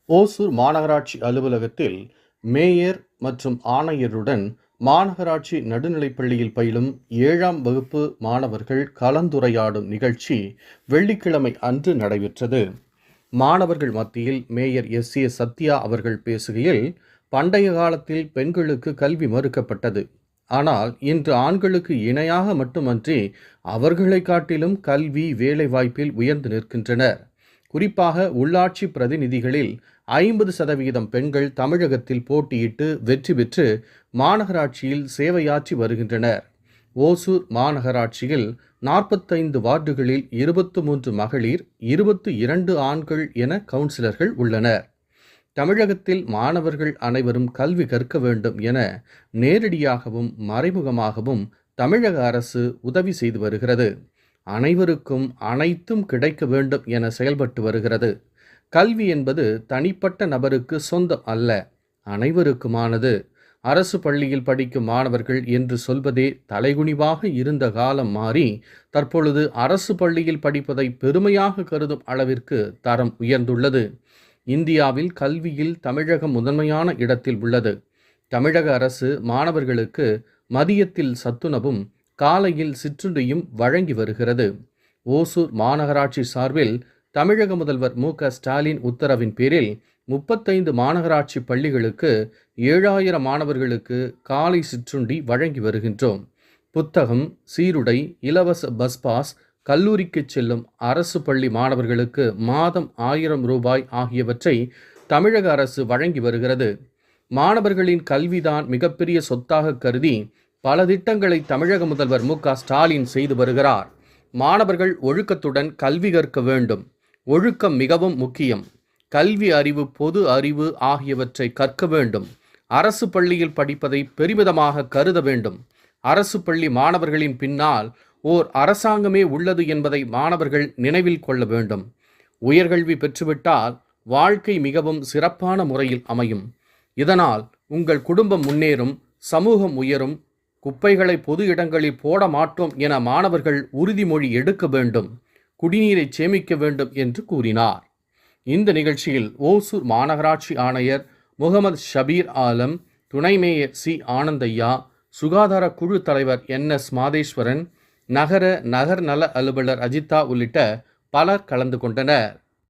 ஓசூர் மாநகராட்சி அலுவலகத்தில் மேயர் மற்றும் ஆணையருடன் மாநகராட்சி நடுநிலைப்பள்ளியில் பயிலும் 7ஆம் வகுப்பு மாணவர்கள் கலந்துரையாடும் நிகழ்ச்சி வெள்ளிக்கிழமை அன்று நடைபெற்றது. மாணவர்கள் மத்தியில் மேயர் எஸ். சத்யா அவர்கள் பேசுகையில், பண்டைய காலத்தில் பெண்களுக்கு கல்வி மறுக்கப்பட்டது. ஆனால் இன்று ஆண்களுக்கு இணையாக மட்டுமன்றி அவர்களை காட்டிலும் கல்வி வேலைவாய்ப்பில் உயர்ந்து நிற்கின்றனர். குறிப்பாக உள்ளாட்சி பிரதிநிதிகளில் 50% பெண்கள் தமிழகத்தில் போட்டியிட்டு வெற்றி பெற்று மாநகராட்சியில் சேவையாற்றி வருகின்றனர். ஓசூர் மாநகராட்சியில் 45 வார்டுகளில் 23 மகளிர், 22 ஆண்கள் என கவுன்சிலர்கள் உள்ளனர். தமிழகத்தில் மாணவர்கள் அனைவரும் கல்வி கற்க வேண்டும் என நேரடியாகவும் மறைமுகமாகவும் தமிழக அரசு உதவி செய்து வருகிறது. அனைவருக்கும் அனைத்தும் கிடைக்க வேண்டும் என செயல்பட்டு வருகிறது. கல்வி என்பது தனிப்பட்ட நபருக்கு சொந்தம் அல்ல, அனைவருக்குமானது. அரசு பள்ளியில் படிக்கும் மாணவர்கள் என்று சொல்வதே தலைகுனிவாக இருந்த காலம் மாறி தற்பொழுது அரசு பள்ளியில் படிப்பதை பெருமையாக கருதும் அளவிற்கு தரம் உயர்ந்துள்ளது. இந்தியாவில் கல்வியில் தமிழகம் முதன்மையான இடத்தில் உள்ளது. தமிழக அரசு மாணவர்களுக்கு மதியத்தில் சத்துணவும் காலையில் சிற்றுண்டியும் வழங்கி வருகிறது. ஓசூர் மாநகராட்சி சார்பில் தமிழக முதல்வர் மு.க. ஸ்டாலின் உத்தரவின் பேரில் 35 மாநகராட்சி பள்ளிகளுக்கு 7000 மாணவர்களுக்கு காலை சிற்றுண்டி வழங்கி வருகின்றோம். புத்தகம், சீருடை, இலவச பஸ் பாஸ், கல்லூரிக்கு செல்லும் அரசு பள்ளி மாணவர்களுக்கு மாதம் 1000 ரூபாய் ஆகியவற்றை தமிழக அரசு வழங்கி வருகிறது. மாணவர்களின் கல்விதான் மிகப்பெரிய சொத்தாக கருதி பல திட்டங்களை தமிழக முதல்வர் மு.க. ஸ்டாலின் செய்து வருகிறார். மாணவர்கள் ஒழுக்கத்துடன் கல்வி கற்க வேண்டும். ஒழுக்கம் மிகவும் முக்கியம். கல்வி அறிவு, பொது அறிவு ஆகியவற்றை கற்க வேண்டும். அரசு பள்ளியில் படிப்பதை பெருமிதமாக கருத வேண்டும். அரசு பள்ளி மாணவர்களின் பின்னால் ஓர் அரசாங்கமே உள்ளது என்பதை மாணவர்கள் நினைவில் கொள்ள வேண்டும். உயர்கல்வி பெற்றுவிட்டால் வாழ்க்கை மிகவும் சிறப்பான முறையில் அமையும். இதனால் உங்கள் குடும்பம் முன்னேறும், சமூகம் உயரும். குப்பைகளை பொது இடங்களில் போட மாட்டோம் என மாணவர்கள் உறுதிமொழி எடுக்க வேண்டும். குடிநீரை சேமிக்க வேண்டும் என்று கூறினார். இந்த நிகழ்ச்சியில் ஓசூர் மாநகராட்சி ஆணையர் முகமது ஷபீர் ஆலம், துணை மேயர் சி. ஆனந்தையா, சுகாதார குழு தலைவர் என்.எஸ். மாதேஸ்வரன், நகர நல அலுவலர் அஜிதா உள்ளிட்ட பலர் கலந்து கொண்டனர்.